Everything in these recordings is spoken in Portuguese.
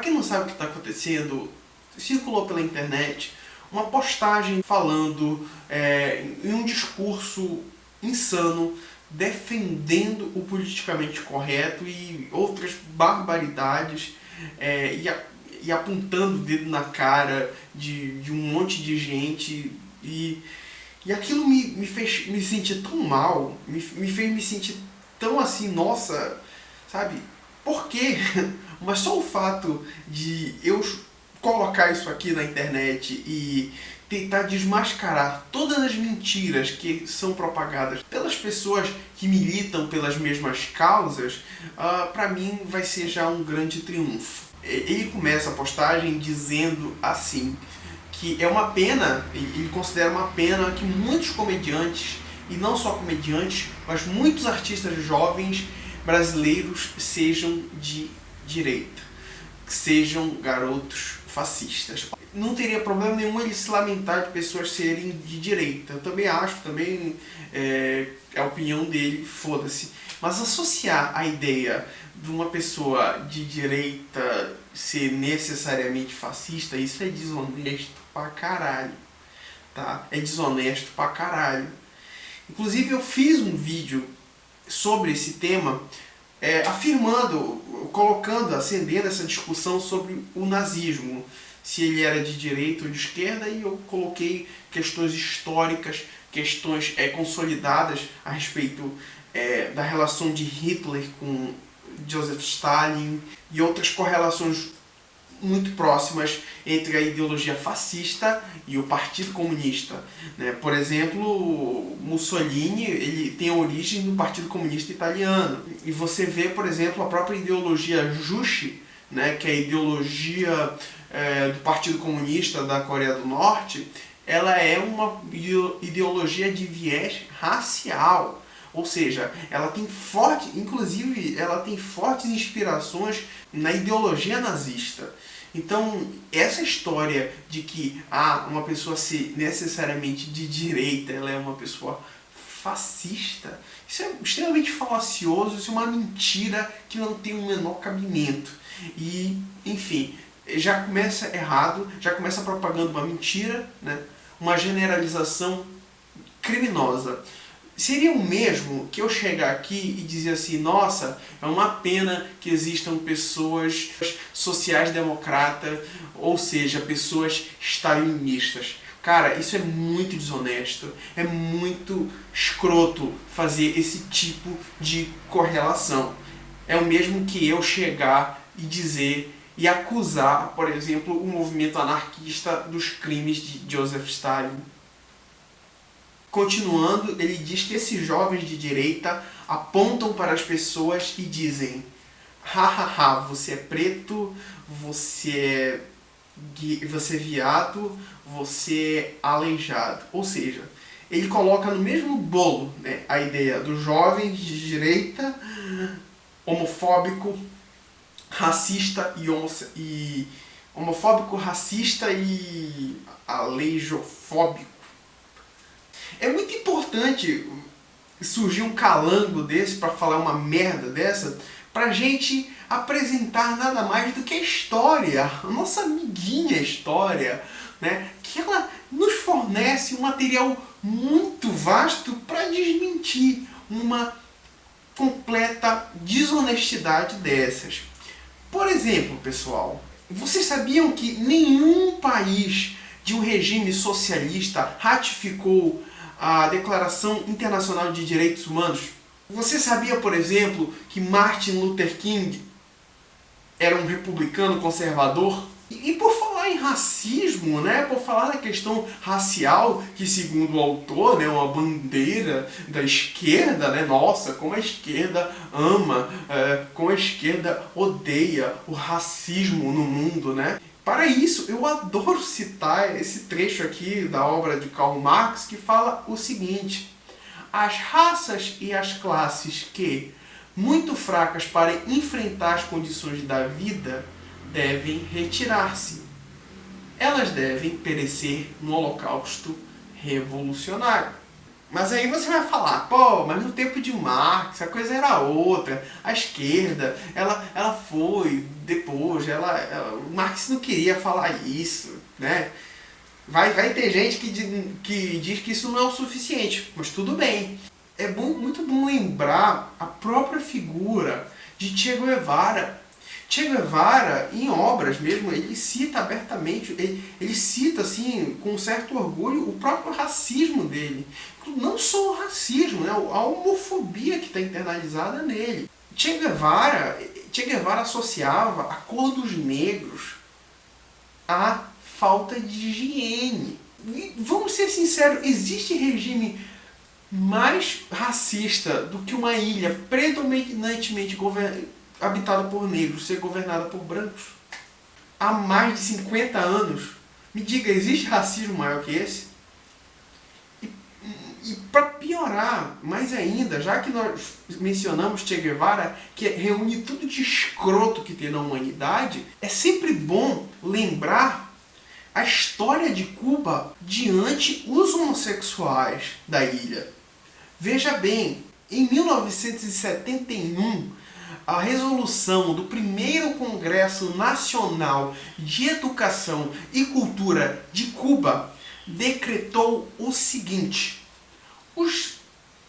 quem não sabe o que está acontecendo, circulou pela internet uma postagem falando em um discurso insano, defendendo o politicamente correto e outras barbaridades, e apontando o dedo na cara de um monte de gente. E aquilo me fez me sentir tão mal, me fez me sentir tão assim, nossa, sabe? Por quê? Mas só o fato de eu colocar isso aqui na internet e tentar desmascarar todas as mentiras que são propagadas pelas pessoas que militam pelas mesmas causas, pra mim vai ser já um grande triunfo. Ele começa a postagem dizendo assim, que é uma pena, ele considera uma pena que muitos comediantes, e não só comediantes, mas muitos artistas jovens brasileiros sejam de direita, que sejam garotos fascistas. Não teria problema nenhum ele se lamentar de pessoas serem de direita. Eu também acho, também é a opinião dele, foda-se. Mas associar a ideia de uma pessoa de direita ser necessariamente fascista, isso é desonesto pra caralho, tá? É desonesto pra caralho. Inclusive eu fiz um vídeo sobre esse tema, afirmando, colocando, acendendo essa discussão sobre o nazismo, se ele era de direita ou de esquerda, e eu coloquei questões históricas, questões consolidadas a respeito da relação de Hitler com Joseph Stalin e outras correlações muito próximas entre a ideologia fascista e o Partido Comunista, né? Por exemplo, Mussolini, ele tem a origem no Partido Comunista Italiano. E você vê, por exemplo, a própria ideologia Juche, né, que é a ideologia do Partido Comunista da Coreia do Norte, ela é uma ideologia de viés racial. Ou seja, ela tem inclusive ela tem fortes inspirações na ideologia nazista. Então, essa história de que uma pessoa ser necessariamente de direita, ela é uma pessoa fascista, isso é extremamente falacioso, isso é uma mentira que não tem o menor cabimento. E, enfim, já começa errado, já começa propagando uma mentira, né? Uma generalização criminosa. Seria o mesmo que eu chegar aqui e dizer assim, nossa, é uma pena que existam pessoas sociais-democratas, ou seja, pessoas stalinistas. Cara, isso é muito desonesto, é muito escroto fazer esse tipo de correlação. É o mesmo que eu chegar e dizer e acusar, por exemplo, o movimento anarquista dos crimes de Joseph Stalin. Continuando, ele diz que esses jovens de direita apontam para as pessoas e dizem: hahaha, você é preto, você é viado, você é aleijado. Ou seja, ele coloca no mesmo bolo, né, a ideia do jovem de direita, homofóbico, racista e homofóbico, racista e aleijofóbico. É muito importante surgir um calango desse para falar uma merda dessa, pra gente apresentar nada mais do que a história, a nossa amiguinha história, né? Que ela nos fornece um material muito vasto para desmentir uma completa desonestidade dessas. Por exemplo, pessoal, vocês sabiam que nenhum país de um regime socialista ratificou a Declaração Internacional de Direitos Humanos? Você sabia, por exemplo, que Martin Luther King era um republicano conservador? E por falar em racismo, né, por falar na questão racial, que segundo o autor, né, uma bandeira da esquerda, né, nossa, como a esquerda ama, como a esquerda odeia o racismo no mundo, né? Para isso, eu adoro citar esse trecho aqui da obra de Karl Marx, que fala o seguinte: as raças e as classes que, muito fracas para enfrentar as condições da vida, devem retirar-se. Elas devem perecer no holocausto revolucionário. Mas aí você vai falar, pô, mas no tempo de Marx a coisa era outra. A esquerda, ela foi depois, o Marx não queria falar isso, né? Vai ter gente que diz que isso não é o suficiente, mas tudo bem. É muito bom lembrar a própria figura de Che Guevara. Che Guevara, em obras mesmo, ele cita abertamente, ele cita assim, com um certo orgulho, o próprio racismo dele. Não só o racismo, né? A homofobia que está internalizada nele. Che Guevara associava a cor dos negros à falta de higiene. E vamos ser sinceros, existe regime mais racista do que uma ilha predominantemente habitada por negros ser governada por brancos? Há mais de 50 anos. Me diga, existe racismo maior que esse? E para piorar mais ainda, já que nós mencionamos Che Guevara, que reúne tudo de escroto que tem na humanidade, é sempre bom lembrar a história de Cuba diante os homossexuais da ilha. Veja bem, em 1971, a resolução do primeiro Congresso Nacional de Educação e Cultura de Cuba decretou o seguinte: os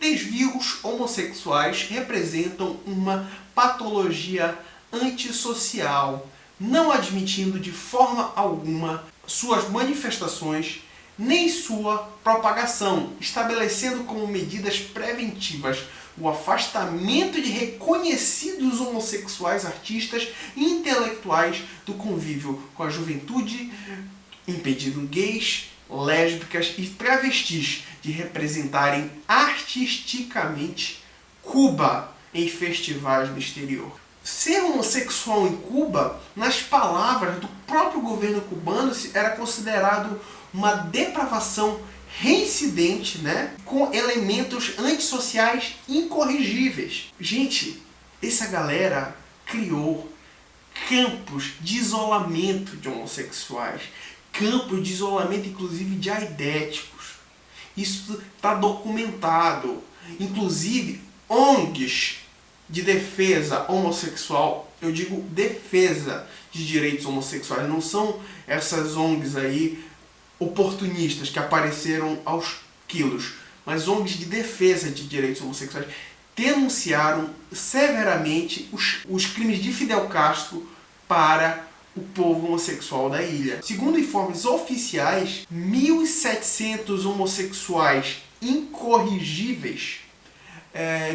desvios homossexuais representam uma patologia antissocial, não admitindo de forma alguma suas manifestações nem sua propagação, estabelecendo como medidas preventivas o afastamento de reconhecidos homossexuais artistas e intelectuais do convívio com a juventude, impedindo gays, lésbicas e travestis de representarem artisticamente Cuba em festivais no exterior. Ser homossexual em Cuba, nas palavras do próprio governo cubano, era considerado uma depravação reincidente, né, com elementos antissociais incorrigíveis. Gente, essa galera criou campos de isolamento de homossexuais, campos de isolamento inclusive de aidéticos. Isso está documentado. Inclusive, ONGs de defesa homossexual, eu digo defesa de direitos homossexuais, não são essas ONGs aí oportunistas que apareceram aos quilos, mas ONGs de defesa de direitos homossexuais denunciaram severamente os crimes de Fidel Castro para o povo homossexual da ilha. Segundo informes oficiais, 1.700 homossexuais incorrigíveis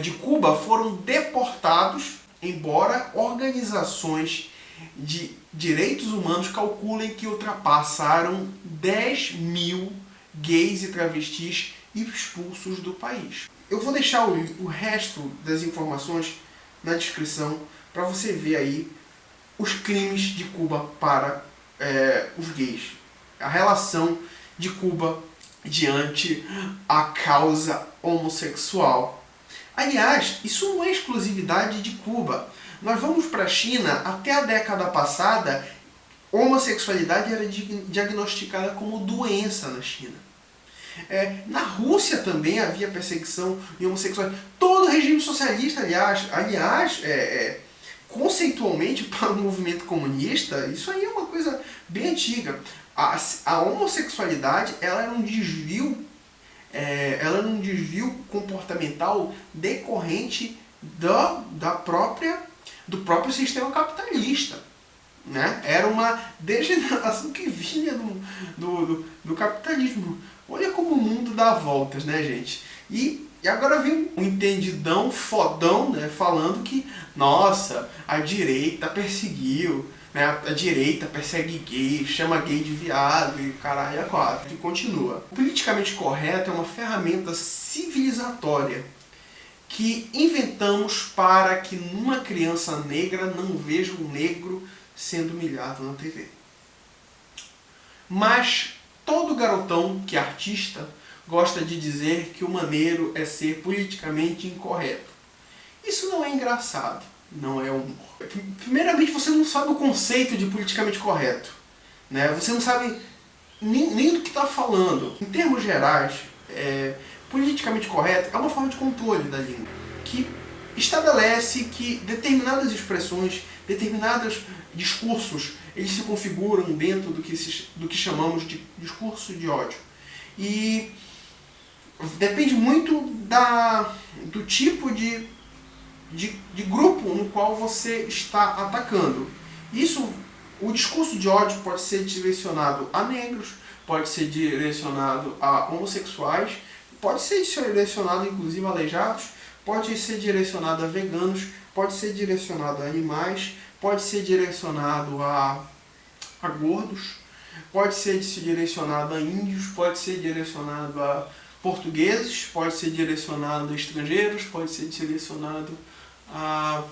de Cuba foram deportados, embora organizações de direitos humanos calculem que ultrapassaram 10.000 gays e travestis expulsos do país. Eu vou deixar o resto das informações na descrição para você ver aí os crimes de Cuba para os gays. A relação de Cuba diante a causa homossexual. Aliás, isso não é exclusividade de Cuba. Nós vamos para a China, até a década passada, homossexualidade era diagnosticada como doença na China. Na Rússia também havia perseguição de homossexuais. Todo regime socialista, aliás, conceitualmente para o movimento comunista, isso aí é uma coisa bem antiga. A homossexualidade ela era um desvio comportamental decorrente do próprio sistema capitalista, né? Era uma degeneração que vinha do capitalismo. Olha como o mundo dá voltas, né, gente? E agora vem um entendidão fodão, né, falando que, nossa, a direita perseguiu, né, a direita persegue gay, chama gay de viado e caralho a quatro. E continua. O politicamente correto é uma ferramenta civilizatória que inventamos para que uma criança negra não veja um negro sendo humilhado na TV. Mas todo garotão que é artista gosta de dizer que o maneiro é ser politicamente incorreto. Isso não é engraçado, não é humor. Primeiramente, você não sabe o conceito de politicamente correto, né? Você não sabe nem do que está falando. Em termos gerais, Politicamente correto é uma forma de controle da língua, que estabelece que determinadas expressões, determinados discursos, eles se configuram dentro do que chamamos de discurso de ódio. E depende muito do tipo de grupo no qual você está atacando. O discurso de ódio pode ser direcionado a negros, pode ser direcionado a homossexuais, pode ser direcionado inclusive a aleijados, pode ser direcionado a veganos, pode ser direcionado a animais, pode ser direcionado a gordos, pode ser direcionado a índios, pode ser direcionado a portugueses, pode ser direcionado a estrangeiros, pode ser direcionado a...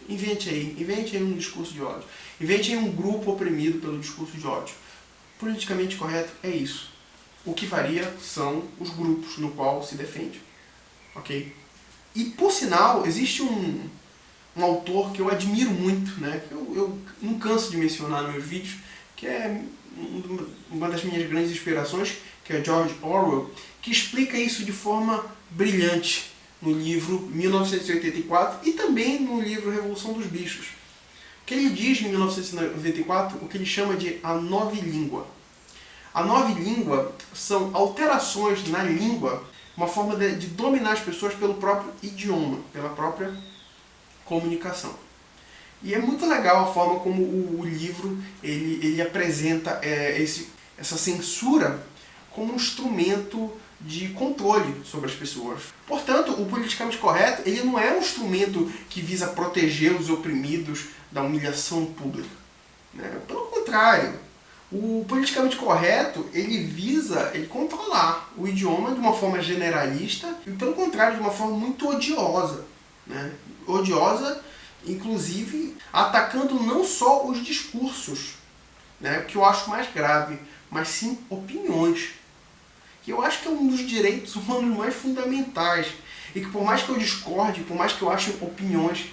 Invente aí um discurso de ódio. Invente aí um grupo oprimido pelo discurso de ódio. Politicamente correto é isso. O que varia são os grupos no qual se defende. Ok? E, por sinal, existe um autor que eu admiro muito, né? Eu não canso de mencionar nos meus vídeos, que é uma das minhas grandes inspirações, que é George Orwell, que explica isso de forma brilhante no livro 1984 e também no livro Revolução dos Bichos. Que ele diz em 1994 o que ele chama de a nova língua. A nova língua são alterações na língua, uma forma de dominar as pessoas pelo próprio idioma, pela própria comunicação. E é muito legal a forma como o livro ele apresenta essa censura como um instrumento de controle sobre as pessoas. Portanto, o politicamente correto ele não é um instrumento que visa proteger os oprimidos da humilhação pública, né? Pelo contrário, o politicamente correto ele visa controlar o idioma de uma forma generalista e, pelo contrário, de uma forma muito odiosa, né? Odiosa, inclusive, atacando não só os discursos, né? Que eu acho mais grave, mas sim opiniões. Que eu acho que é um dos direitos humanos mais fundamentais. E que por mais que eu discorde, por mais que eu ache opiniões,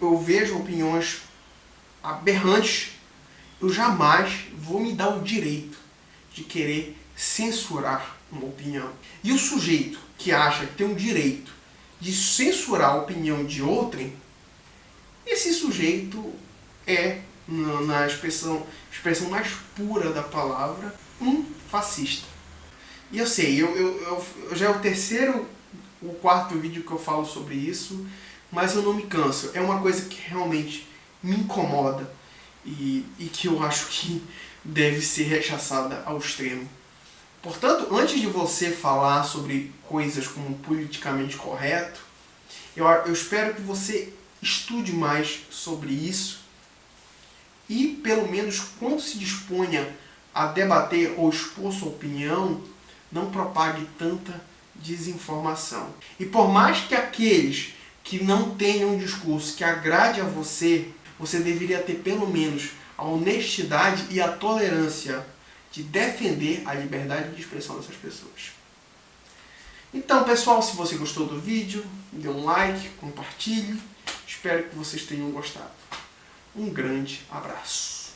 eu vejo opiniões aberrantes, eu jamais vou me dar o direito de querer censurar uma opinião. E o sujeito que acha que tem o direito de censurar a opinião de outrem, esse sujeito é, na expressão mais pura da palavra, um fascista. E eu sei, já é o terceiro ou quarto vídeo que eu falo sobre isso, mas eu não me canso. É uma coisa que realmente me incomoda e que eu acho que deve ser rechaçada ao extremo. Portanto, antes de você falar sobre coisas como politicamente correto, eu espero que você estude mais sobre isso e, pelo menos, quando se disponha a debater ou expor sua opinião, não propague tanta desinformação. E por mais que aqueles que não tenham um discurso que agrade a você, você deveria ter pelo menos a honestidade e a tolerância de defender a liberdade de expressão dessas pessoas. Então, pessoal, se você gostou do vídeo, dê um like, compartilhe. Espero que vocês tenham gostado. Um grande abraço.